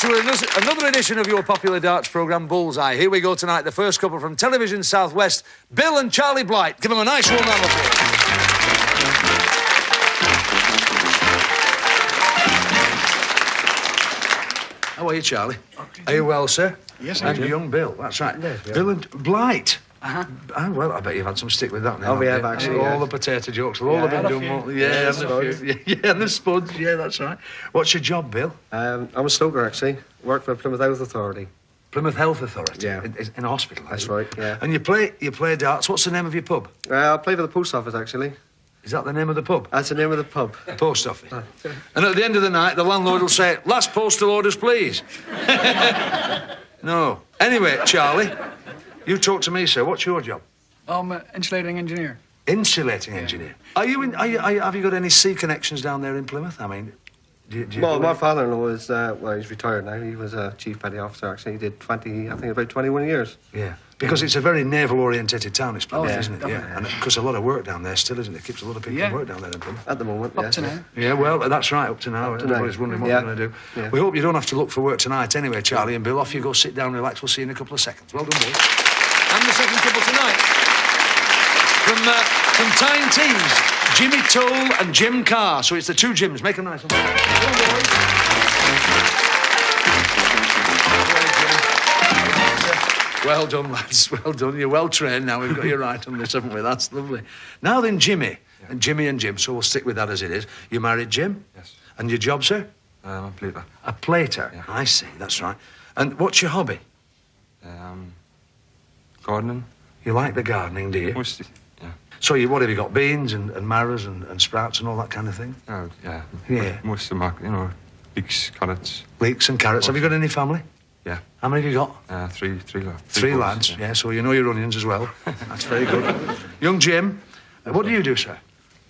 to another edition of your popular darts programme, Bullseye. Here we go tonight, the first couple from Television South West, Bill and Charlie Blight. Give them a nice warm round of applause. How are you, Charlie? Are you well, sir? Yes, I'm young Bill, that's right. Yeah. Bill and Blight. Oh, well, I bet you've had some stick with that now. Oh, we have, actually, All the potato jokes have all been done. Yeah, and the spuds. Yeah, that's right. What's your job, Bill? I'm a stoker, actually. Work for Plymouth Health Authority. Plymouth Health Authority? Yeah. In a hospital? That's right, yeah. And you play darts. What's the name of your pub? I play for the post office, actually. Is that the name of the pub? That's the name of the pub. The post office. And at the end of the night, the landlord will say, "Last postal orders, please." No. Anyway, Charlie, you talk to me, sir. What's your job? I'm an insulating engineer. Insulating engineer. Have you got any sea connections down there in Plymouth? I mean, do you Well, my father-in-law is, well, he's retired now. He was a chief petty officer, actually. He did about 21 years. Yeah. Because it's a very naval-orientated town, this Plymouth, yeah, isn't it? Yeah. And because a lot of work down there still, isn't it? Keeps a lot of people in work down there in Plymouth. At the moment, Up to now. Yeah, well, that's right, up to now. Everybody's wondering what you're going to do. Yeah. We hope you don't have to look for work tonight anyway, Charlie and Bill. Off you go, sit down, relax. We'll see you in a couple of seconds. Well done, Bill. And the second couple tonight. From Tyne Tees, Jimmy Toll and Jim Carr. So it's the two Jims. Make them nice. Well done, lads. Well done. You're well trained now. We've got you right on this, haven't we? That's lovely. Now then, Jimmy. Yeah. And Jimmy and Jim. So we'll stick with that as it is. You married, Jim? Yes. And your job, sir? I'm a plater. A plater? Yeah. I see. That's right. And what's your hobby? Gardening. You like the gardening, do you? Mostly, yeah. So what have you got? Beans and marrows and sprouts and all that kind of thing? Oh, yeah. Yeah. Most of my, leeks, carrots. Leeks and carrots. Have you got any family? Yeah. How many have you got? Three Three boys, lads, yeah. So you know your onions as well. That's very good. Young Jim, what do you do, sir?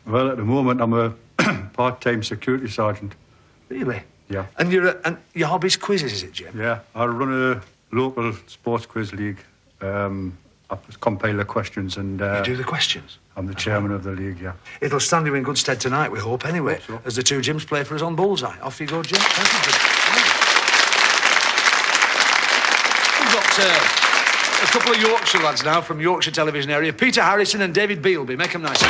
Well, at the moment, I'm a part-time security sergeant. Really? Yeah. And and your hobby's quizzes, is it, Jim? Yeah, I run a local sports quiz league. I compile the questions and... You do the questions? I'm the chairman of the league, yeah. It'll stand you in good stead tonight, we hope, anyway, Hope so. as the two Jims play for us on Bullseye. Off you go, Jim. Thank you, Jim. We've got a couple of Yorkshire lads now from Yorkshire television area. Peter Harrison and David Bealby. Make them nice.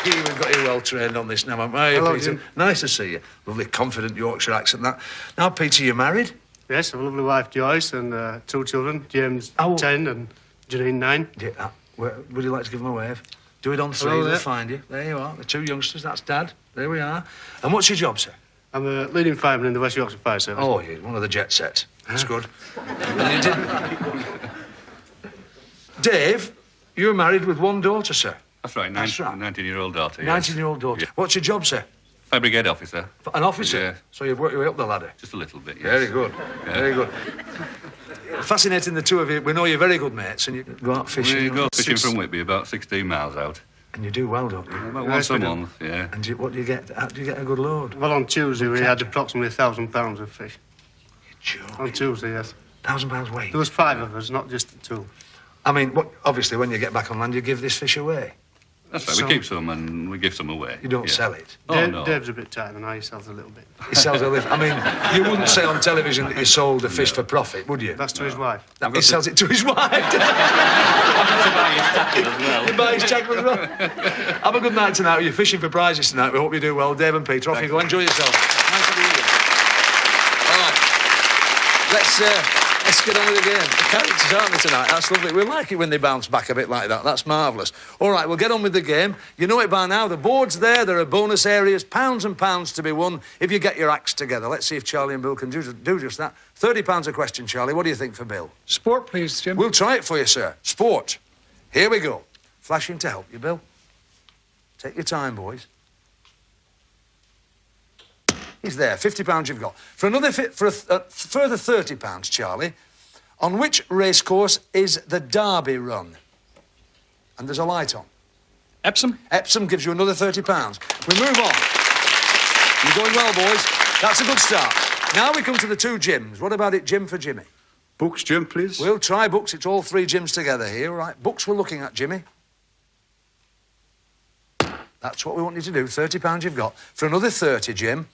We've got you well trained on this now, haven't we? Hello, Peter. Jim. Nice to see you. Lovely, confident Yorkshire accent, that. Now, Peter, you're married? Yes, I have a lovely wife, Joyce, and two children, James, Oh. 10, and Janine, 9. Yeah, would you like to give them a wave? Do it on three, Hello they'll there. find you. There you are, the two youngsters, that's Dad. There we are. And what's your job, sir? I'm a leading fireman in the West Yorkshire Fire Service. Oh, you're one of the jet sets. That's good. And you did... Dave, you're married with one daughter, sir. That's right, That's right. 19-year-old daughter, yes. 19-year-old daughter. Yeah. What's your job, sir? Fire brigade officer. An officer? Yeah. So you've worked your way up the ladder? Just a little bit, yes. Very good. Yeah. Very good. Fascinating, the two of you. We know you're very good mates, and you go out fishing. We go fishing from Whitby, about 16 miles out. And you do well, don't you? About once a month, yeah. And what do you get? How do you get a good load? Well, on Tuesday, we had approximately 1,000 pounds of fish. You're joking. On Tuesday, yes. £1,000 weight. There was 5 of us, not just the 2. I mean, obviously, when you get back on land, you give this fish away. That's right, So- we keep some and we give some away. You don't yeah. sell it. Oh, no. Dave's a bit tighter than I, he sells a little bit. He sells a lift. I mean, you wouldn't say on television that you sold the fish for profit, would you? That's to his wife. He sells it to his wife. He buys jacket as well. Have a good night tonight. You're fishing for prizes tonight. We hope you do well. Dave and Peter, off you go. Enjoy yourself. Nice to be with you. All right. Let's get on with the game. The characters, aren't they, tonight? That's lovely. We like it when they bounce back a bit like that. That's marvellous. All right, we'll get on with the game. You know it by now. The board's there. There are bonus areas. Pounds and pounds to be won if you get your acts together. Let's see if Charlie and Bill can do just that. £30 a question, Charlie. What do you think for Bill? Sport, please, Jim. We'll try it for you, sir. Sport. Here we go. Flashing to help you, Bill. Take your time, boys. He's there. £50 you've got. For a further £30, Charlie, on which racecourse is the Derby run? And there's a light on. Epsom? Epsom gives you another £30. We move on. You're going well, boys. That's a good start. Now we come to the two Jims. What about it, Jim for Jimmy? Books, Jim, please. We'll try books. It's all three Jims together here, all right? Books we're looking at, Jimmy. That's what we want you to do. £30 you've got. For another 30, Jim,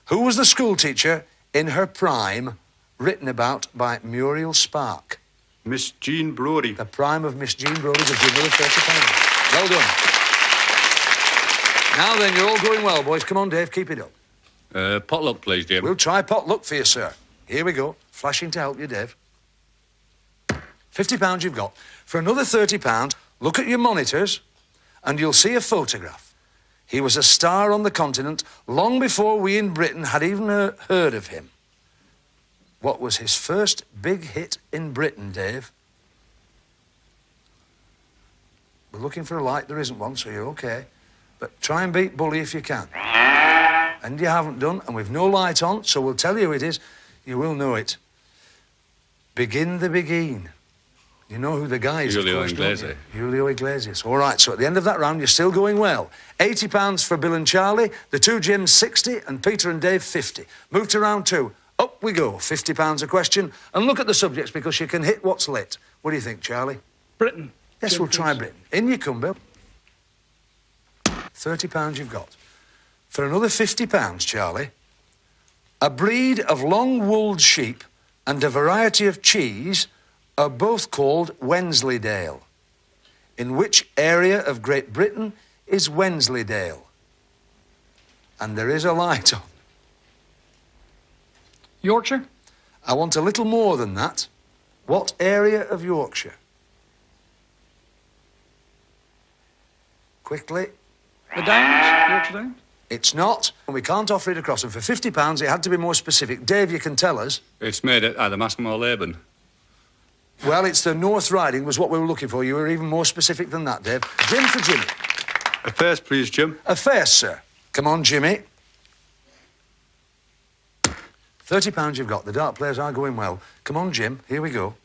who was the school teacher in her prime written about by Muriel Spark? Miss Jean Brodie. The prime of Miss Jean Brodie gives you another £30. Well done. Now then, you're all going well, boys. Come on, Dave, keep it up. Potluck, please, Jim. We'll try pot luck for you, sir. Here we go. Flashing to help you, Dave. £50 you've got. For another £30, look at your monitors and you'll see a photograph. He was a star on the continent long before we in Britain had even heard of him. What was his first big hit in Britain, Dave? We're looking for a light. There isn't one, so you're okay. But try and beat Bully if you can. And you haven't done, and we've no light on, so we'll tell you who it is. You will know it. Begin the Begin. You know who the guy is, Julio of course, don't Iglesias. you? Julio Iglesias. All right, so at the end of that round, you're still going well. £80 for Bill and Charlie, the two Jims 60, and Peter and Dave 50. Move to round 2. Up we go. £50 a question. And look at the subjects, because you can hit what's lit. What do you think, Charlie? Britain. Yes, Jim, we'll try please. Britain. In you come, Bill. £30 you've got. For another £50, Charlie, a breed of long-wooled sheep and a variety of cheese are both called Wensleydale. In which area of Great Britain is Wensleydale? And there is a light on. Yorkshire. I want a little more than that. What area of Yorkshire? Quickly. The Downs. Yorkshire Downs. It's not, and we can't offer it across. And for £50, it had to be more specific. Dave, you can tell us. It's made at either Mascombe or Laban. Well, it's the North Riding was what we were looking for. You were even more specific than that, Dave. Jim for Jimmy. A first, please, Jim. A first, sir. Come on, Jimmy. £30 you've got. The dart players are going well. Come on, Jim. Here we go.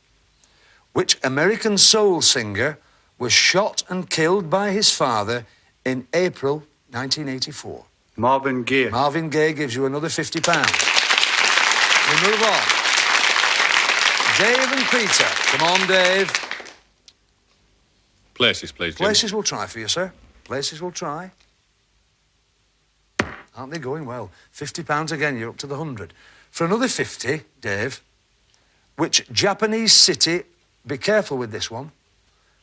Which American soul singer was shot and killed by his father in April 1984? Marvin Gaye. Marvin Gaye gives you another £50. We move on. Dave and Peter. Come on, Dave. Places, please, Jim. Places will try for you, sir. Places will try. Aren't they going well? £50 again, you're up to the 100. For another 50, Dave, which Japanese city, be careful with this one,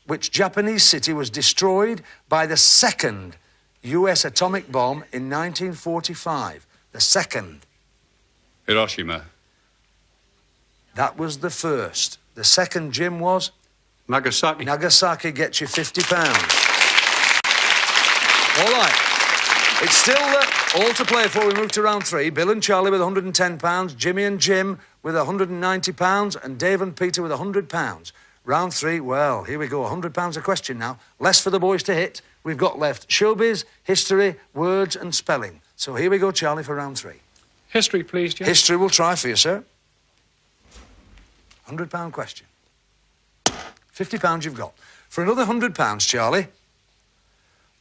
which Japanese city was destroyed by the second US atomic bomb in 1945? The second. Hiroshima. That was the first. The second, Jim, was? Nagasaki. Nagasaki gets you £50. All right. It's still all to play for. We move to round 3. Bill and Charlie with £110, Jimmy and Jim with £190, and Dave and Peter with £100. Round 3, well, here we go. £100 a question now. Less for the boys to hit. We've got left showbiz, history, words and spelling. So here we go, Charlie, for round 3. History, please, Jim. History will try for you, sir. £100 question. £50 you've got. For another £100, Charlie,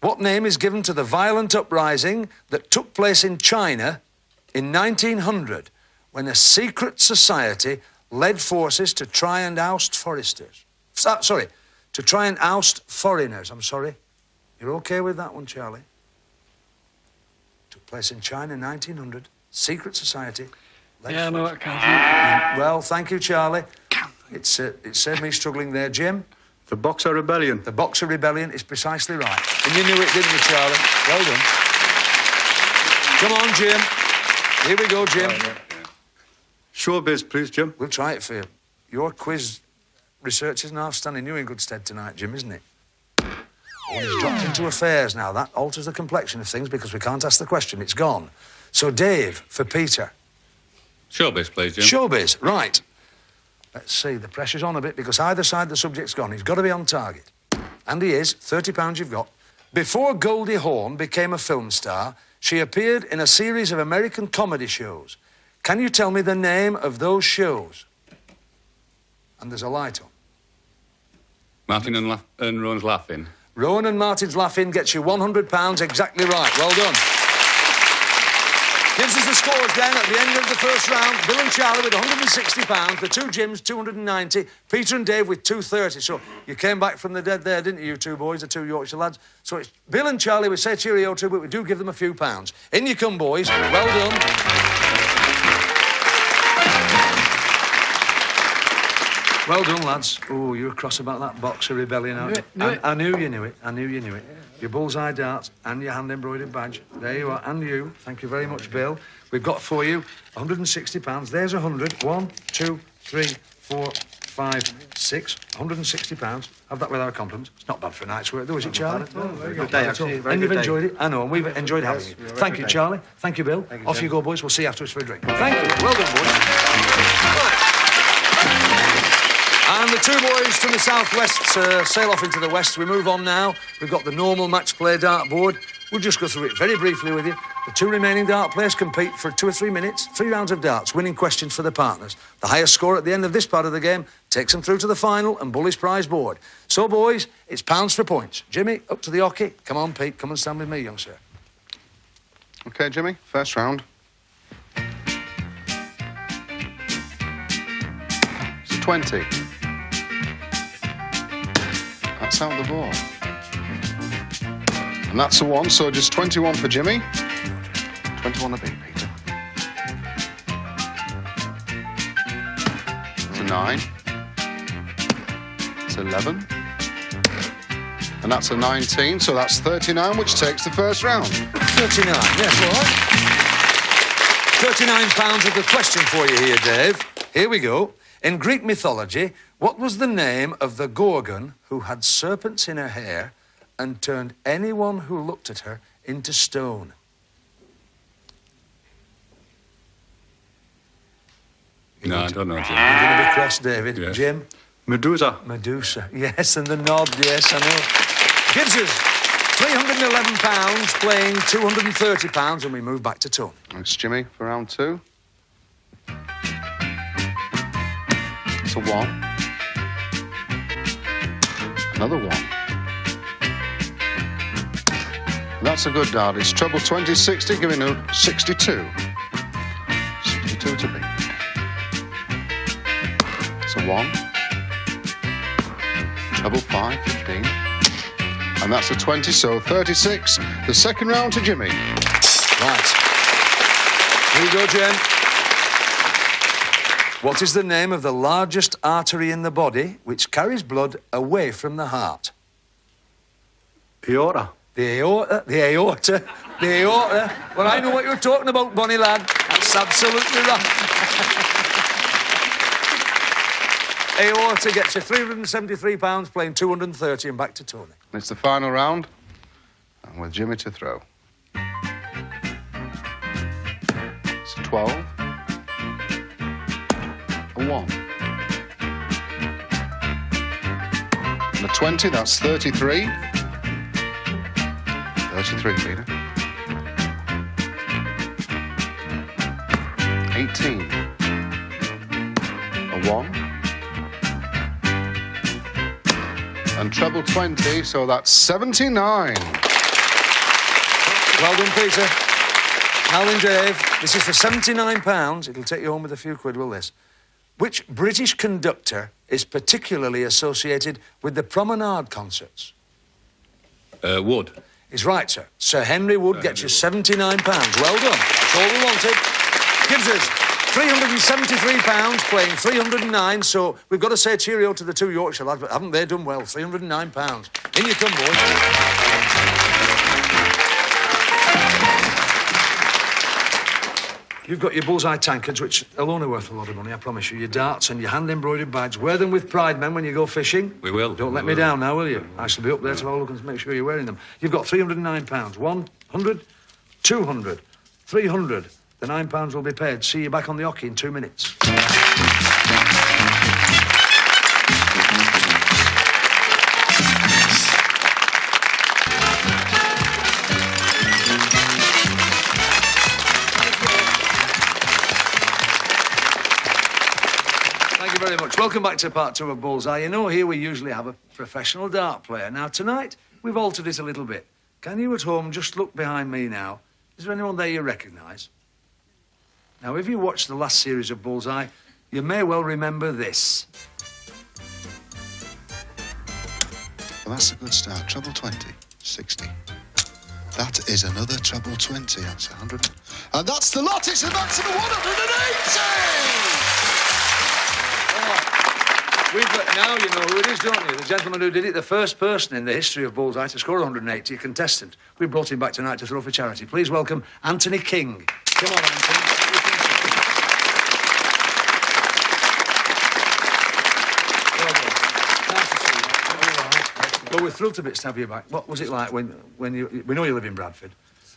what name is given to the violent uprising that took place in China in 1900 when a secret society led forces to try and oust foresters? To try and oust foreigners, I'm sorry. You're okay with that one, Charlie? Took place in China in 1900. Secret society. Yeah, no, I can't. Well, thank you, Charlie. It saved me struggling there. Jim? The Boxer Rebellion. The Boxer Rebellion is precisely right. And you knew it, didn't you, Charlie? Well done. Come on, Jim. Here we go, Jim. Showbiz, please, Jim. We'll try it for you. Your quiz research is now standing you in good stead tonight, Jim, isn't it? Oh, he's dropped into affairs now. That alters the complexion of things because we can't ask the question. It's gone. So, Dave, for Peter. Showbiz, please, Jim. Showbiz, right. Let's see, the pressure's on a bit because either side the subject's gone. He's got to be on target. And he is. £30 you've got. Before Goldie Hawn became a film star, she appeared in a series of American comedy shows. Can you tell me the name of those shows? And there's a light on. Martin and Rowan's Laughing. Rowan and Martin's Laughing gets you £100. Exactly right. Well done. Gives us the score. scores then at the end of the first round. Bill and Charlie with £160. The two Jims, 290. Peter and Dave with 230. So you came back from the dead there, didn't you two boys, the two Yorkshire lads? So it's Bill and Charlie, we say cheerio to, but we do give them a few pounds. In you come, boys. Well done. Well done, lads. Oh, you were cross about that boxer rebellion out. I knew you knew it. I knew you knew it. Your bullseye darts and your hand-embroidered badge. There you are. And you. Thank you very much, Bill. We've got for you £160. There's 100. 1, 2, 3, 4, 5, 6. £160. Have that with our compliments. It's not bad for a night's work, though, is it, Charlie? Very good day, actually. And you've enjoyed it? I know, and we've enjoyed having you. Thank you, Charlie. Thank you, Bill. Off you go, boys. We'll see you afterwards for a drink. Thank you. Well done, boys. Right. And the two boys from the southwest sail off into the west. We move on now. We've got the normal match play dartboard. We'll just go through it very briefly with you. The two remaining dart players compete for 2 or 3 minutes, 3 rounds of darts, winning questions for the partners. The highest score at the end of this part of the game takes them through to the final and Bully's prize board. So, boys, it's pounds for points. Jimmy, up to the hockey. Come on, Pete, come and stand with me, young sir. OK, Jimmy, first round. It's a 20. That's out the ball. And that's a 1, so just 21 for Jimmy. 21 a beat, Peter. It's a 9. It's 11. And that's a 19, so that's 39, which takes the first round. 39, yes, all right. £39 of the question for you here, Dave. Here we go. In Greek mythology, what was the name of the Gorgon who had serpents in her hair and turned anyone who looked at her into stone? No, I don't know, Jim. You're going to be cross, David. Yes. Jim? Medusa. Medusa. Yes, and the nod, yes, I know. Gives us £311, playing £230, and we move back to Tony. Thanks, Jimmy, for round 2. It's a 1. Another 1. That's a good dart. It's treble 20, 60, giving you 62. 62 to beat. It's a 1. Treble 5, 15. And that's a 20, so 36. The second round to Jimmy. Right. Here you go, Jim. What is the name of the largest artery in the body which carries blood away from the heart? Aorta. The aorta, the aorta, the aorta. Well, I know what you're talking about, Bonnie lad. That's absolutely right. Aorta gets you £373, playing 230, and back to Tony. It's the final round, and with Jimmy to throw. It's a 12. A 1. And a 20, that's 33. 33, Peter. 18. A 1. And treble 20, so that's 79. Well done, Peter. Now then, Dave, this is for £79. It'll take you home with a few quid, will this? Which British conductor is particularly associated with the Promenade concerts? Wood. He's right, sir. Sir Henry Wood gets you £79. Well done. That's all we wanted. Gives us £373, playing 309, so we've got to say cheerio to the two Yorkshire lads, but haven't they done well? £309. In you come, boys. You've got your bullseye tankards, which alone are worth a lot of money, I promise you. Your darts and your hand-embroidered badge. Wear them with pride, men, when you go fishing. We will. Don't let me down now, will you? I shall be up there to have a look and make sure you're wearing them. You've got £309. 100, 200, 300. The £9 will be paid. See you back on the hockey in 2 minutes. Thank you very much. Welcome back to part 2 of Bullseye. You know, here we usually have a professional dart player. Now, tonight, we've altered it a little bit. Can you at home just look behind me now? Is there anyone there you recognise? Now, if you watched the last series of Bullseye, you may well remember this. Well, that's a good start. Treble 20, 60. That is another treble 20. That's 100. And that's the lot. It's a maximum 180! We've got, now you know who it is, don't you? The gentleman who did it, the first person in the history of Bullseye to score 180, a contestant. We brought him back tonight to throw for charity. Please welcome Anthony King. Come on, Anthony. Well done. Nice to see you. Well, we're thrilled to bits to have you back. What was it like when you... We know you live in Bradford.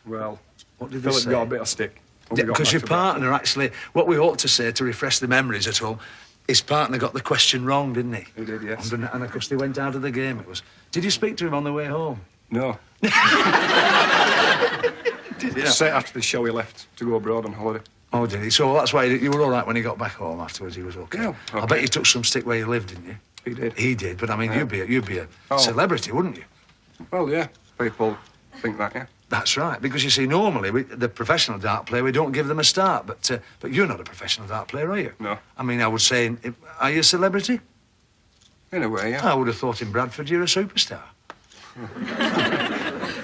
Well, What did they Philip say? got a bit of stick. Because your partner actually... What we ought to say to refresh the memories at home, his partner got the question wrong, didn't he? He did, yes. And of course, they went out of the game. It was... Did you speak to him on the way home? No. Did you? Straight after the show, he left to go abroad on holiday. Oh, did he? So that's why you were all right when he got back home afterwards. He was okay. Yeah, I okay. bet you took some stick where you lived, didn't you? He did. He did, but I mean, Yeah. you'd be a Oh. celebrity, wouldn't you? Well, yeah. People think that, yeah. That's right, because you see, normally the professional dart player, we don't give them a start, but you're not a professional dart player, are you? No. I mean, I would say, are you a celebrity? In a way, yeah. I would have thought in Bradford you're a superstar. Oh,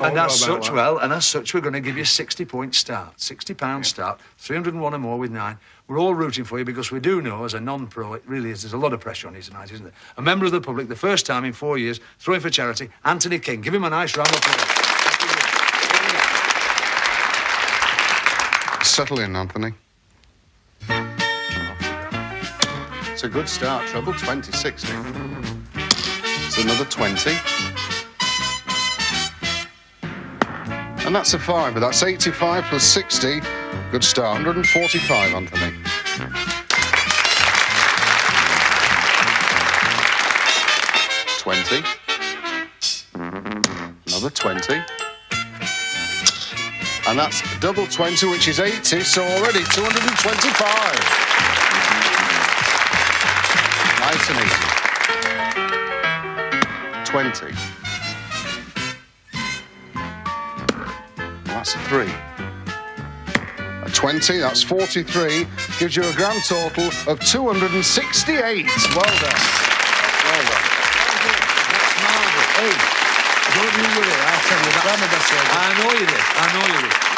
And as about such, that. we're going to give you a 60-point start, £60 start, 301 or more with 9. We're all rooting for you because we do know, as a non-pro, it really is. There's a lot of pressure on you tonight, isn't there? A member of the public, the first time in 4 years, throwing for charity, Anthony King. Give him a nice round of applause. Settle in, Anthony. It's a good start. Treble 20, 60. It's another 20. And that's a 5, but that's 85 plus 60. Good start. 145, Anthony. $20. Another 20. And that's double 20, which is 80, so already 225. Nice and easy. 20. That's a 3. A 20, that's 43, gives you a grand total of 268. Well done. Well done. Hey, don't you worry, I'll tell you that. I know you did.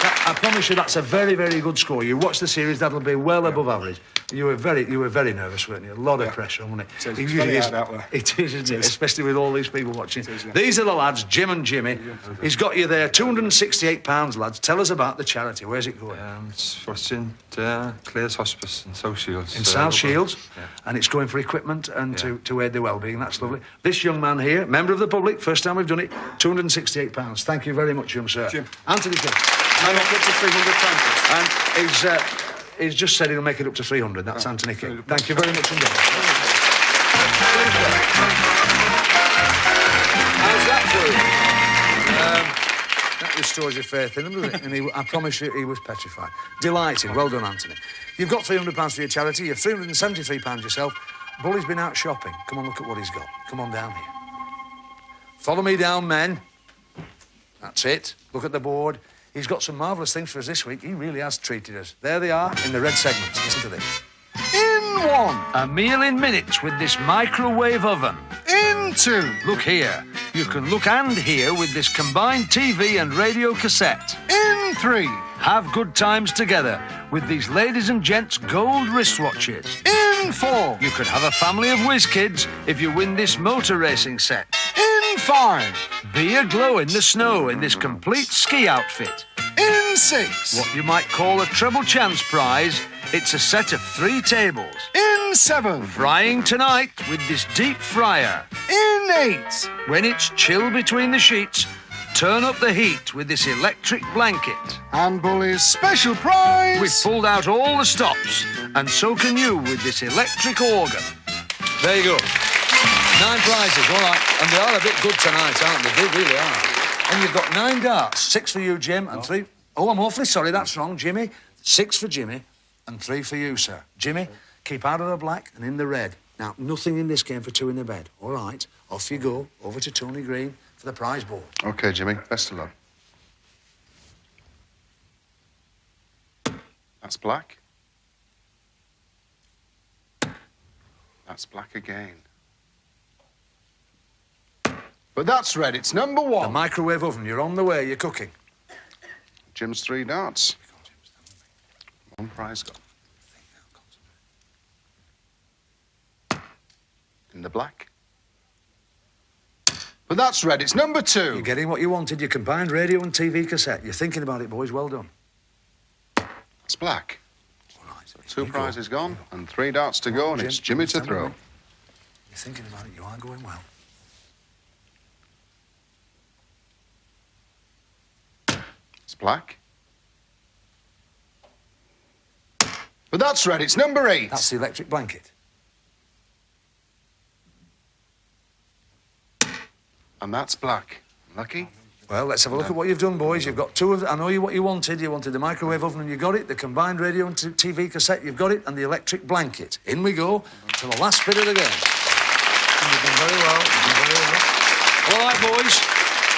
I promise you that's a very, very good score. You watch the series, that'll be well above average. You were very nervous, weren't you? A lot of pressure, wasn't it? It is very hard out there. It is, isn't it? Especially with all these people watching. These are the lads, Jim and Jimmy. He's got you there, £268, lads. Tell us about the charity. Where's it going? It's for St Clair's Hospice in South Shields. In South Shields, Yeah. and it's going for equipment and to aid their well-being. That's lovely. This young man here, member of the public, first time we've done it, £268. Thank you very much, young sir. Jim. Anthony King. I'm up to 300 And he's just said he'll make it up to 300. That's Anthony King. Thank you very much indeed. How's that for you? That restores your faith in him, doesn't it? And I promise you, he was petrified. Delighted. Well done, Anthony. You've got £300 for your charity. You've £373 yourself. Bully's been out shopping. Come on, look at what he's got. Come on down here. Follow me down, men. That's it. Look at the board. He's got some marvellous things for us this week. He really has treated us. There they are in the red segments. Listen to this. In 1. A meal in minutes with this microwave oven. In 2. Look here. You can look and hear with this combined TV and radio cassette. In 3. Have good times together with these ladies and gents gold wristwatches. In 4. You could have a family of whiz kids if you win this motor racing set. In 5. Be a glow in the snow in this complete ski outfit. In 6. What you might call a treble chance prize, it's a set of 3 tables. In 7. Frying tonight with this deep fryer. In 8. When it's chill between the sheets, turn up the heat with this electric blanket. And Bully's special prize. We've pulled out all the stops, and so can you with this electric organ. There you go. 9 prizes, all right. And they are a bit good tonight, aren't they? They really are. And you've got 9 darts. 6 for you, Jim, and 3... Oh, I'm awfully sorry, that's wrong, Jimmy. 6 for Jimmy and 3 for you, sir. Jimmy, keep out of the black and in the red. Now, nothing in this game for 2 in the bed. All right, off you go, over to Tony Green for the prize board. OK, Jimmy, best of luck. That's black. That's black again. But that's red. It's number The one. microwave oven, you're on the way, you're cooking. Jim's 3 darts. One prize gone. In the black. But that's red. It's number 2. You're getting what you wanted, your combined radio and TV cassette. You're thinking about it, boys. Well done. It's black. All right. 2 prizes gone and 3 darts to go, and it's Jimmy to stand throw. with me. You're thinking about it, you are going well. It's black. But that's red. It's number 8. That's the electric blanket. And that's black. Lucky? Well, let's have a look at what you've done, boys. You've got 2 of them. I know what you wanted. You wanted the microwave oven and you got it. The combined radio and TV cassette, you've got it. And the electric blanket. In we go to the last bit of the game. And you've done very well. You've done very well. All right, boys.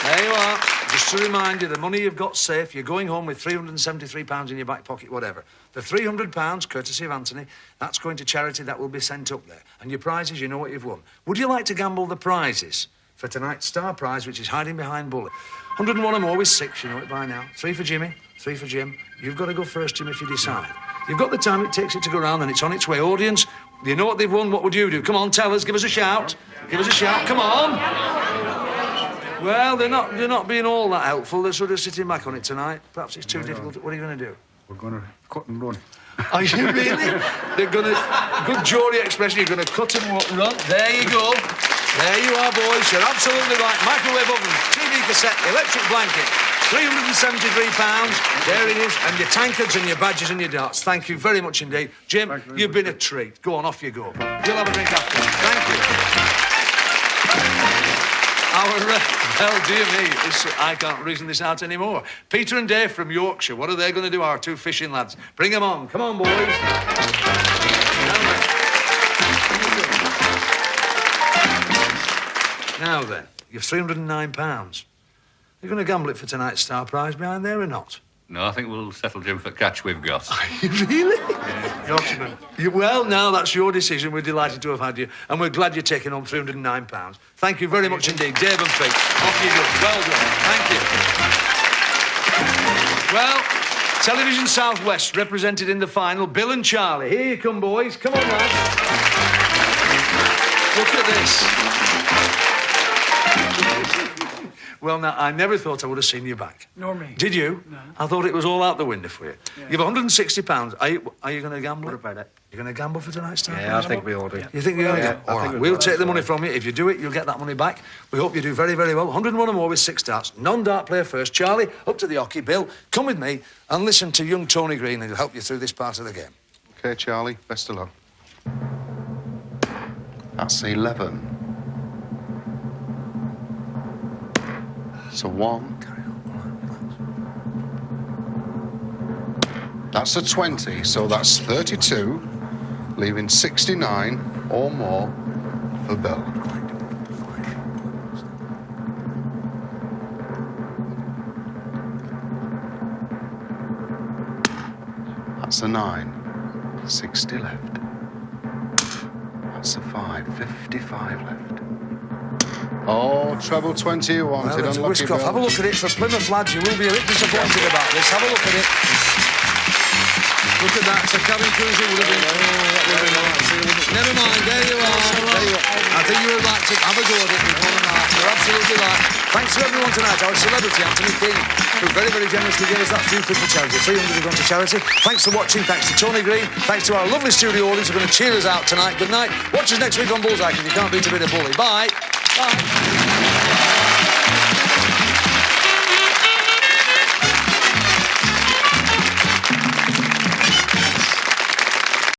There you are. Just to remind you, the money you've got safe, you're going home with £373 in your back pocket, whatever. The £300, courtesy of Anthony, that's going to charity that will be sent up there. And your prizes, you know what you've won. Would you like to gamble the prizes for tonight's star prize, which is hiding behind bullet? 101 or more with 6, you know it by now. 3 for Jimmy, 3 for Jim. You've got to go first, Jim, if you decide. You've got the time it takes it to go round and it's on its way. Audience, you know what they've won, what would you do? Come on, tell us, give us a shout. Give us a shout, come on. Well, they're not being all that helpful. They're sort of sitting back on it tonight. Perhaps it's too difficult. What are you going to do? We're going to cut and run. Are you really? They're going to... Good Geordie expression. You're going to cut and run. There you go. There you are, boys. You're absolutely right. Microwave oven, TV cassette, electric blanket, £373. There it is. And your tankards and your badges and your darts. Thank you very much indeed. Jim, you've been a treat. Go on, off you go. You'll have a drink after. Thank you. Well, dear me, I can't reason this out anymore. Peter and Dave from Yorkshire, what are they going to do, our 2 fishing lads? Bring them on. Come on, boys. Now then, you've £309. You're going to gamble it for tonight's star prize behind there or not? No, I think we'll settle Jim for catch we've got. Really? Yorkshireman. Well, now that's your decision. We're delighted to have had you, and we're glad you're taking home £309. Thank you very much indeed, Dave and Pete. Off you go. Well done. Thank you. Well, Television Southwest represented in the final, Bill and Charlie. Here you come, boys. Come on, lads. Look at this. Well, now, I never thought I would have seen you back. Nor me. Did you? No. I thought it was all out the window for you. Yeah. You've £160. Are you going to gamble? What about it? You're going to gamble for tonight's star Yeah, I prize? think we all do. You think you're going to Yeah, get? I All think right, we we'll will, take the that's money fine. from you. If you do it, you'll get that money back. We hope you do very, very well. 101 or more with 6 darts. Non-dart player first. Charlie, up to the hockey. Bill, come with me and listen to young Tony Green, and he'll help you through this part of the game. Okay, Charlie, best of luck. That's 11. It's a 1. That's a 20, so that's 32, leaving 69 or more for Bill. That's a 9, 60 left. That's a 5, 55 left. Oh, treble 20 you wanted, Well, it's a unlucky whisk-off. Bill. Have a look at it. For Plymouth lads, you will be a bit disappointed about this. Have a look at it. Look at that. So cabin cruiser would have been... Never mind. There you are. There you are. I think you would like to have a go at it before the night. You're absolutely right. Thanks to everyone tonight. Our celebrity, Anthony King, who very, very generously gave us that few quid for charity. 300 have gone to charity. Thanks for watching. Thanks to Tony Green. Thanks to our lovely studio audience who are going to cheer us out tonight. Good night. Watch us next week on Bullseye, because you can't beat a bit of bully. Bye. Bye.